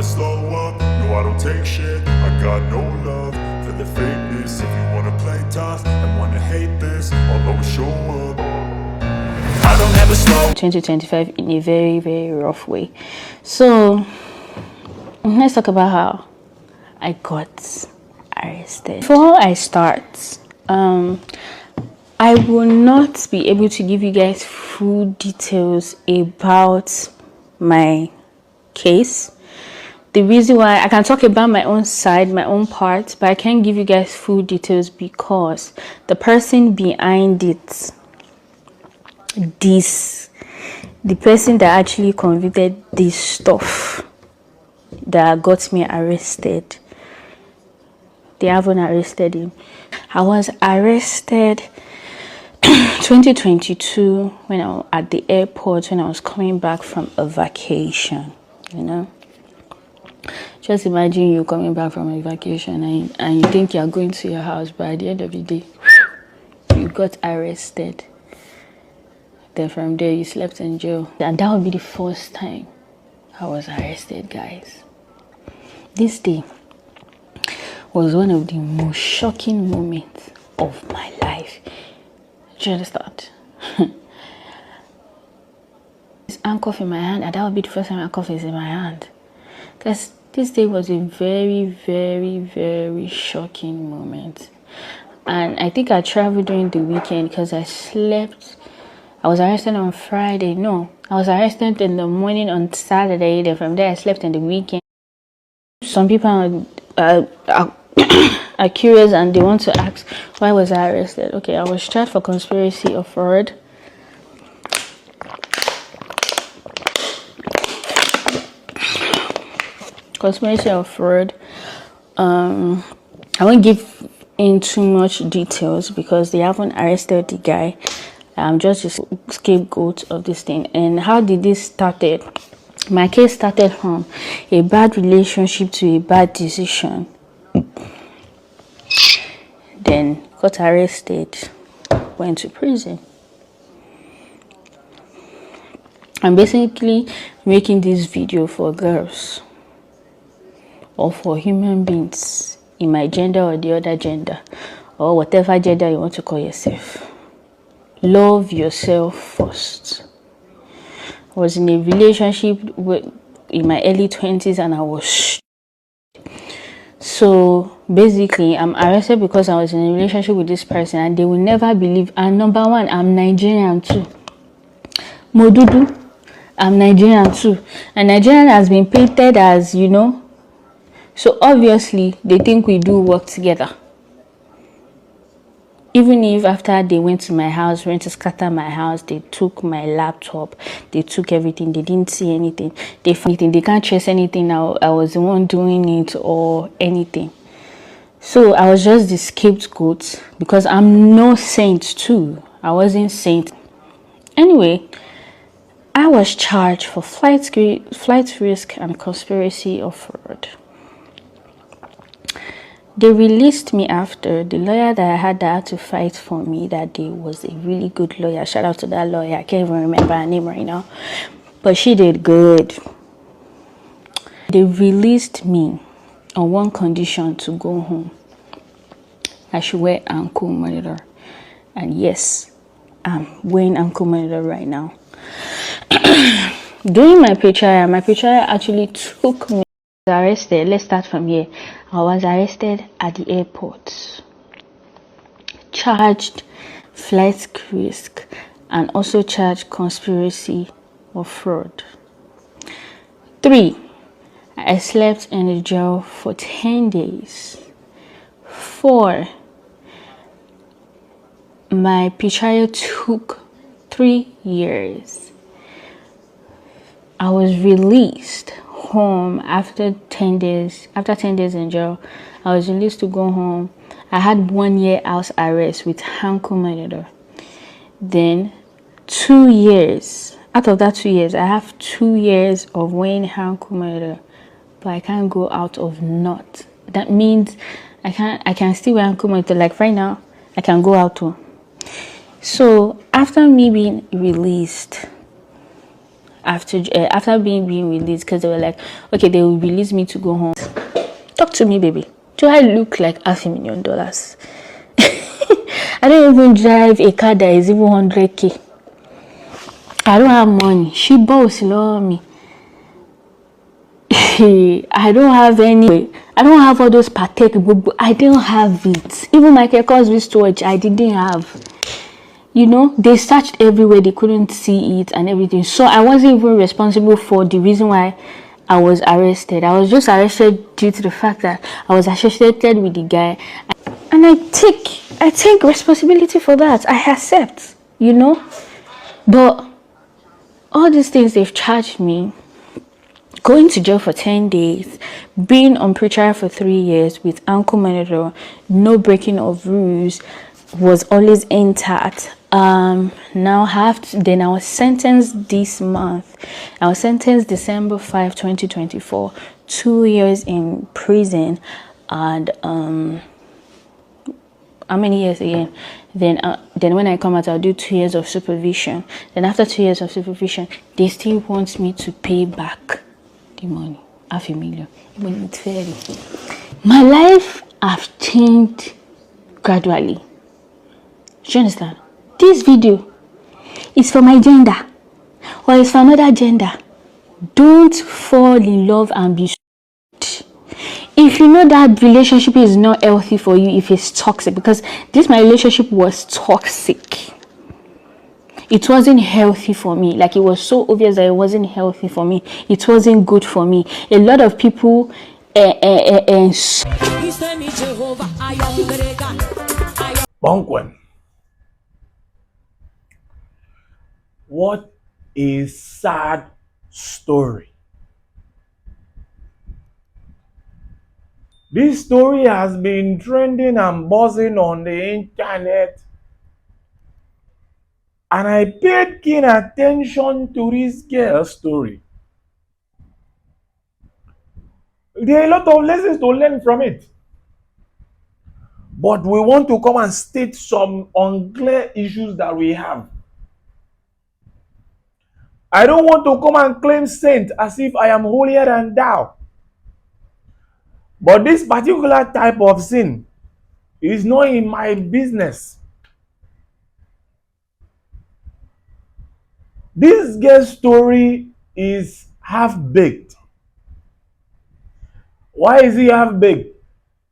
slow up, no I don't take shit. I got no love for the fakeness. If you wanna play tough and wanna hate this, I'll always show up. I don't ever slow. 2025 in a very, very rough way. So let's talk about how I got arrested. Before I start, I will not be able to give you guys full details about my case. The reason why I can talk about my own side, my own part, but I can't give you guys full details because the person behind it, the person that actually convicted this stuff that got me arrested, they haven't arrested him. I was arrested 2022 when I was at the airport when I was coming back from a vacation, you know. Just imagine you coming back from a vacation and you think you're going to your house, but at the end of the day, you got arrested. Then from there, you slept in jail. And that would be the first time I was arrested, guys. This day was one of the most shocking moments of my life. Do you understand? This handcuff in my hand, and that would be the first time handcuff is in my hand. Because this day was a very, very, very shocking moment. And I think I traveled during the weekend because I slept. I was arrested on Friday. No, I was arrested in the morning on Saturday. Then from there, I slept in the weekend. Some people are curious and they want to ask, why was I arrested? Okay, I was charged for conspiracy of fraud. Conspiracy of fraud. I won't give in too much details because they haven't arrested the guy. I'm just a scapegoat of this thing. And how did this started? My case started from a bad relationship to a bad decision. Then got arrested, went to prison. I'm basically making this video for girls or for human beings in my gender or the other gender or whatever gender you want to call yourself. Love yourself first. I was in a relationship in my early 20s and I was so basically I'm arrested because I was in a relationship with this person and they will never believe. And number one, I'm Nigerian too. Modudu, I'm Nigerian too. And Nigerian has been painted as, you know, so obviously they think we do work together. Even if after they went to my house, went to scatter my house, they took my laptop, they took everything, they didn't see anything, they found anything, they can't trace anything now. I was the one doing it or anything. So I was just the scapegoat because I'm no saint too. I wasn't saint. Anyway, I was charged for flight risk and conspiracy of fraud. They released me after. The lawyer that I had to fight for me that day was a really good lawyer. Shout out to that lawyer. I can't even remember her name right now. But she did good. They released me on one condition to go home. I should wear ankle monitor. And yes, I'm wearing ankle monitor right now. During my pre-trial actually took me. Arrested. Let's start from here. I was arrested at the airport, charged flight risk, and also charged conspiracy of fraud. 3, I slept in the jail for 10 days. 4, my pre-trial took 3 years. I was released home after 10 days. After 10 days in jail, I was released to go home. I had 1 year house arrest with ankle monitor. Then 2 years. Out of that 2 years, I have 2 years of wearing ankle monitor, but I can't go out of knot. That means I can still wear ankle monitor. Like right now, I can go out too. So after me being released, after being released, because they were like, okay, they will release me to go home. Talk to me, baby. Do I look like $500,000? I don't even drive a car that is even 100K. I don't have money. She boss love me. I don't have any. I don't have all those Patek, but I don't have it. Even Michael Kors wristwatch, I didn't have. You know, they searched everywhere, they couldn't see it and everything. So I wasn't even responsible for the reason why I was arrested. I was just arrested due to the fact that I was associated with the guy. And I take responsibility for that. I accept, you know. But all these things they've charged me, going to jail for 10 days, being on pretrial for 3 years with ankle monitor, no breaking of rules, was always intact. Now then I was sentenced this month. I was sentenced December 5, 2024, 2 years in prison, and how many years again? Then when I come out, I'll do 2 years of supervision. Then after 2 years of supervision, they still want me to pay back the money, $500,000. When it's fair. My life have changed gradually. Do you understand? This video is for my gender, or it's for another gender. Don't fall in love and be stupid. If you know that relationship is not healthy for you, if it's toxic, because my relationship was toxic. It wasn't healthy for me. Like, it was so obvious that it wasn't healthy for me. It wasn't good for me. A lot of people Bonquen. What a sad story. This story has been trending and buzzing on the internet, and I paid keen attention to this girl's story. There are a lot of lessons to learn from it. But we want to come and state some unclear issues that we have. I don't want to come and claim saint as if I am holier than thou. But this particular type of sin is not in my business. This girl's story is half-baked. Why is he half-baked?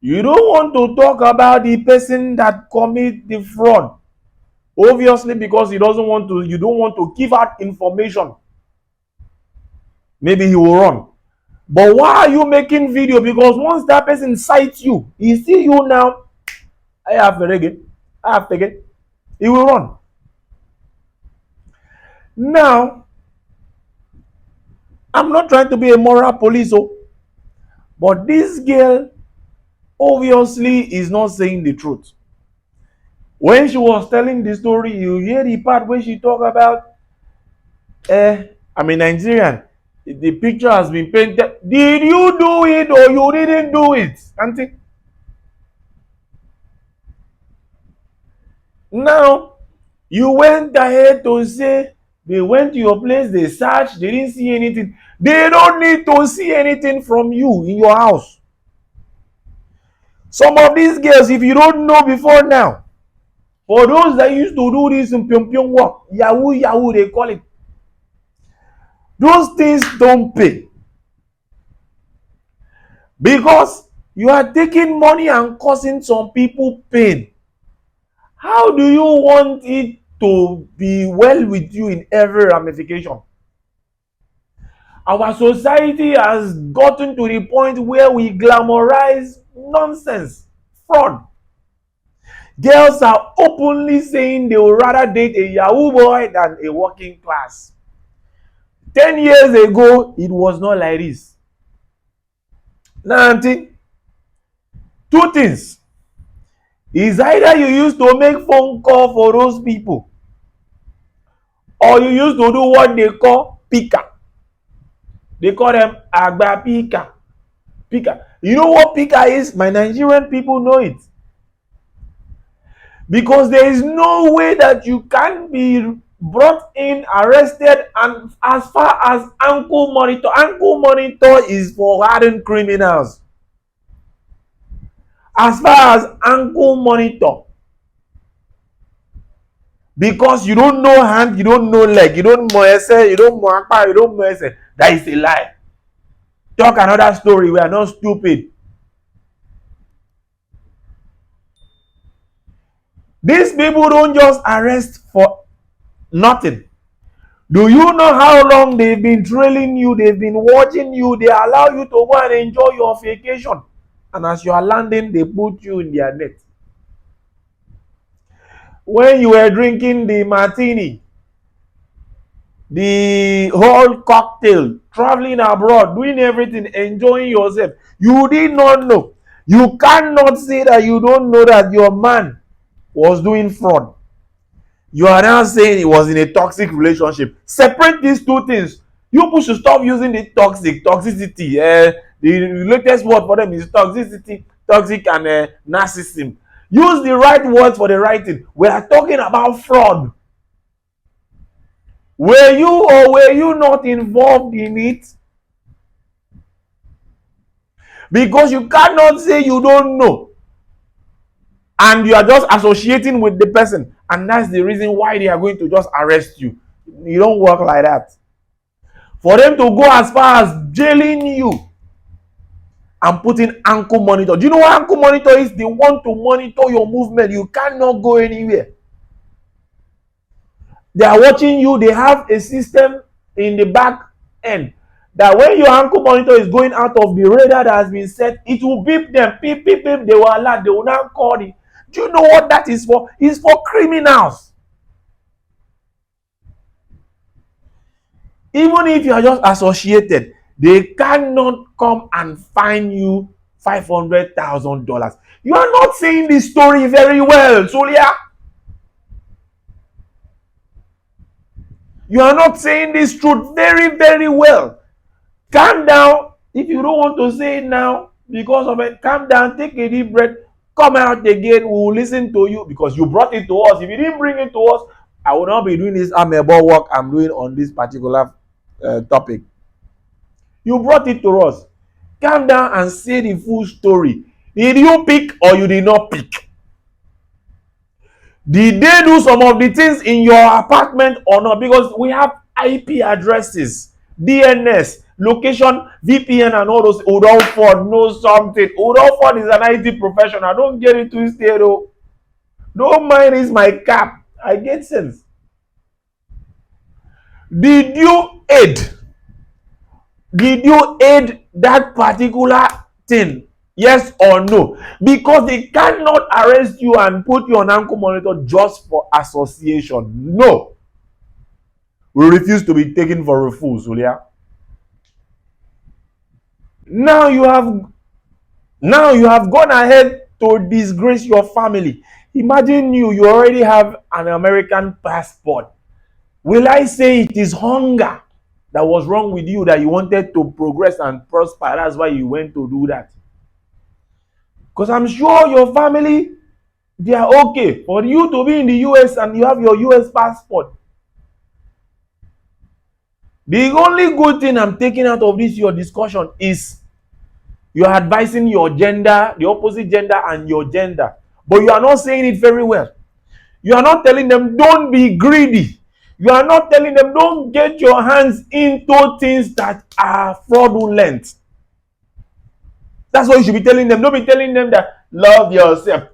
You don't want to talk about the person that commit the fraud. Obviously, because you don't want to give out information. Maybe he will run. But why are you making video? Because once that person cites you, he see you now, I have taken, he will run. Now, I'm not trying to be a moral police, but this girl obviously is not saying the truth. When she was telling the story, you hear the part where she talk about, I'm a Nigerian. The picture has been painted. Did you do it or you didn't do it, auntie? Now, you went ahead to say they went to your place, they searched, they didn't see anything. They don't need to see anything from you in your house. Some of these girls, if you don't know before now, for those that used to do this in Pyong work, Yahoo, they call it. Those things don't pay. Because you are taking money and causing some people pain. How do you want it to be well with you in every ramification? Our society has gotten to the point where we glamorize nonsense, fraud. Girls are openly saying they would rather date a Yahoo boy than a working class. 10 years ago, it was not like this. Now, auntie, two things. Is either you used to make phone call for those people, or you used to do what they call pika. They call them agba pika. Pika. You know what pika is? My Nigerian people know it. Because there is no way that you can be brought in, arrested, and as far as ankle monitor is for hardened criminals. As far as ankle monitor, because you don't know hand, you don't know leg, you don't know essay, you don't know apa, you don't know essay. That is a lie. Talk another story. We are not stupid. These people don't just arrest for nothing. Do you know how long they've been trailing you? They've been watching you. They allow you to go and enjoy your vacation. And as you are landing, they put you in their net. When you were drinking the martini, the whole cocktail, traveling abroad, doing everything, enjoying yourself, you did not know. You cannot say that you don't know that your man was doing fraud. You are now saying he was in a toxic relationship. Separate these two things. You people should stop using the toxicity. The latest word for them is toxicity, toxic, and narcissism. Use the right words for the right thing. We are talking about fraud. Were you or were you not involved in it? Because you cannot say you don't know and you are just associating with the person, and that's the reason why they are going to just arrest you. You don't work like that. For them to go as far as jailing you and putting ankle monitor. Do you know what ankle monitor is? They want to monitor your movement. You cannot go anywhere. They are watching you. They have a system in the back end that when your ankle monitor is going out of the radar that has been set, it will beep them. Beep, beep, beep. They will alert. They will now call it. Do you know what that is for? It's for criminals. Even if you are just associated, they cannot come and fine you $500,000. You are not saying this story very well, Solia. You are not saying this truth very, very well. Calm down. If you don't want to say it now because of it, calm down, take a deep breath, come out again. We will listen to you because you brought it to us. If you didn't bring it to us, I will not be doing this amebo work I'm doing on this particular topic. You brought it to us. Calm down and say the full story. Did you pick or you did not pick? Did they do some of the things in your apartment or not? Because we have IP addresses, DNS, location, VPN, and all those. Udolford knows something. Udolford is an IT professional. Don't get it twisted. Don't mind is my cap. I get sense. Did you aid? Did you aid that particular thing? Yes or no? Because they cannot arrest you and put you on ankle monitor just for association. No. We refuse to be taken for a fool, Zulia. Now you have gone ahead to disgrace your family. Imagine you already have an American passport. Will I say it is hunger that was wrong with you, that you wanted to progress and prosper? That's why you went to do that. Because I'm sure your family, they are okay for you to be in the US and you have your US passport. The only good thing I'm taking out of this your discussion is you're advising your gender, the opposite gender, and your gender. But you are not saying it very well. You are not telling them don't be greedy. You are not telling them don't get your hands into things that are fraudulent. That's what you should be telling them. Don't be telling them that love yourself.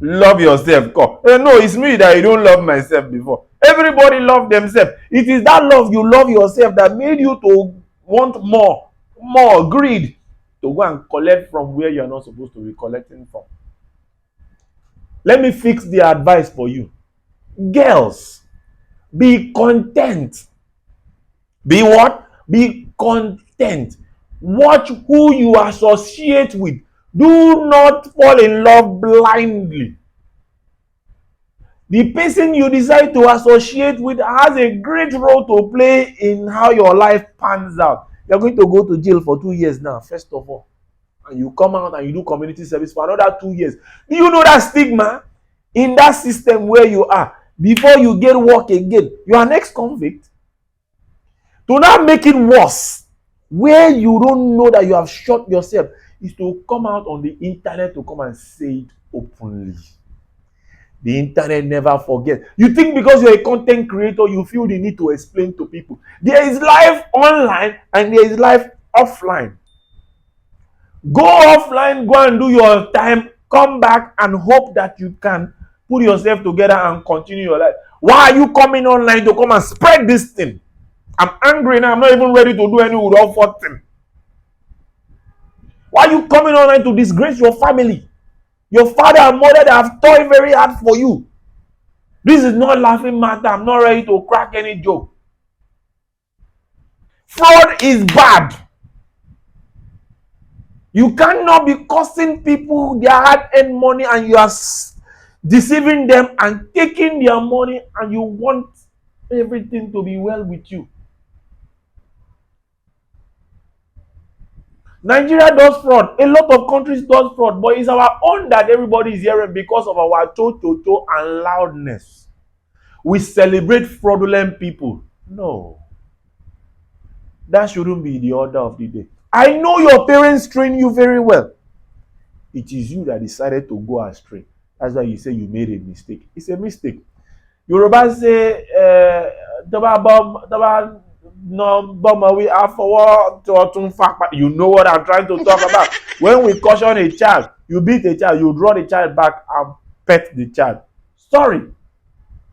Love yourself. No, it's me that you don't love myself before. Everybody love themselves. It is that love you love yourself that made you to want more greed to go and collect from where you're not supposed to be collecting from. Let me fix the advice for you. Girls, be content. Be what? Be content. Watch who you associate with. Do not fall in love blindly. The person you decide to associate with has a great role to play in how your life pans out. You're going to go to jail for 2 years now, first of all. And you come out and you do community service for another 2 years. Do you know that stigma? in that system where you are before you get work again. You are an ex-convict. To now make it worse, where you don't know that you have shot yourself, is to come out on the internet to come and say it openly. The internet never forgets. You think because you're a content creator, you feel the need to explain to people. There is life online and there is life offline. Go offline, go and do your time, come back and hope that you can put yourself together and continue your life. Why are you coming online to come and spread this thing? I'm angry now. I'm not even ready to do any without thing. Why are you coming online to disgrace your family? Your father and mother that have toiled very hard for you. This is not laughing matter. I'm not ready to crack any joke. Fraud is bad. You cannot be costing people their hard-earned money and you are deceiving them and taking their money and you want everything to be well with you. Nigeria does fraud. A lot of countries does fraud, but it's our own that everybody is hearing because of our to and loudness. We celebrate fraudulent people. No. That shouldn't be the order of the day. I know your parents train you very well. It is you that decided to go astray. That's why you say you made a mistake. It's a mistake. Yoruba say, you know what I'm trying to talk about. When we caution a child, you beat a child, you draw the child back and pet the child. Sorry.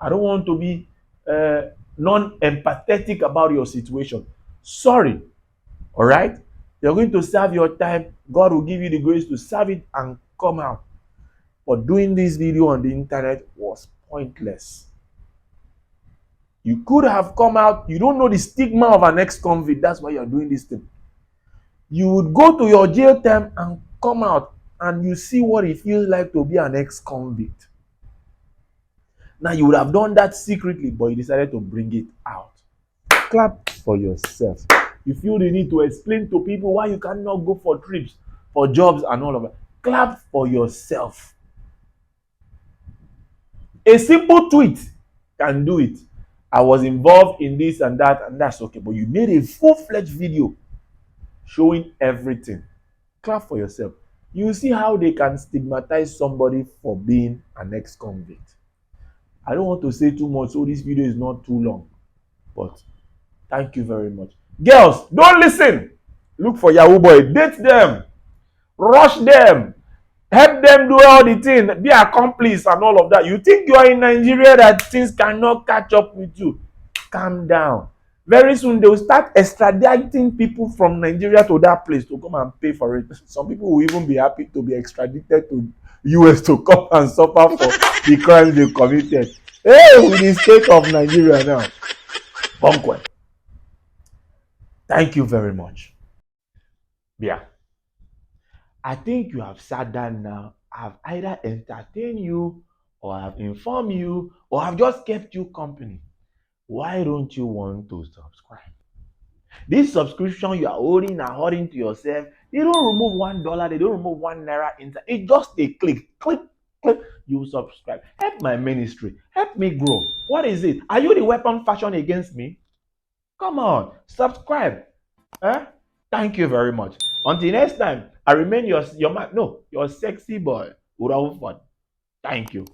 I don't want to be non-empathetic about your situation. Sorry. All right? You're going to serve your time. God will give you the grace to serve it and come out. But doing this video on the internet was pointless. You could have come out. You don't know the stigma of an ex-convict. That's why you're doing this thing. You would go to your jail time and come out and you see what it feels like to be an ex-convict. Now, you would have done that secretly, but you decided to bring it out. Clap for yourself. You feel the need to explain to people why you cannot go for trips, for jobs and all of that. Clap for yourself. A simple tweet can do it. I was involved in this and that's okay. But you made a full-fledged video showing everything. Clap for yourself. You see how they can stigmatize somebody for being an ex-convict. I don't want to say too much, so this video is not too long. But thank you very much. Girls, don't listen. Look for Yahoo boy. Date them. Rush them. Help them do all the things. Be accomplice and all of that. You think you are in Nigeria that things cannot catch up with you. Calm down. Very soon they will start extraditing people from Nigeria to that place to come and pay for it. Some people will even be happy to be extradited to US to come and suffer for the crimes they committed. Hey, with the state of Nigeria now. Bonquet. Thank you very much. Yeah. I think you have sat down now. I've either entertained you or I've informed you or I've just kept you company. Why don't you want to subscribe? This subscription you are holding and holding to yourself, they don't remove $1, they don't remove ₦1 inside. It's just a click, click, click. You subscribe. Help my ministry. Help me grow. What is it? Are you the weapon fashioned against me? Come on, subscribe. Thank you very much. Until next time, I remain your man. No, your sexy boy, Uraufon. Thank you.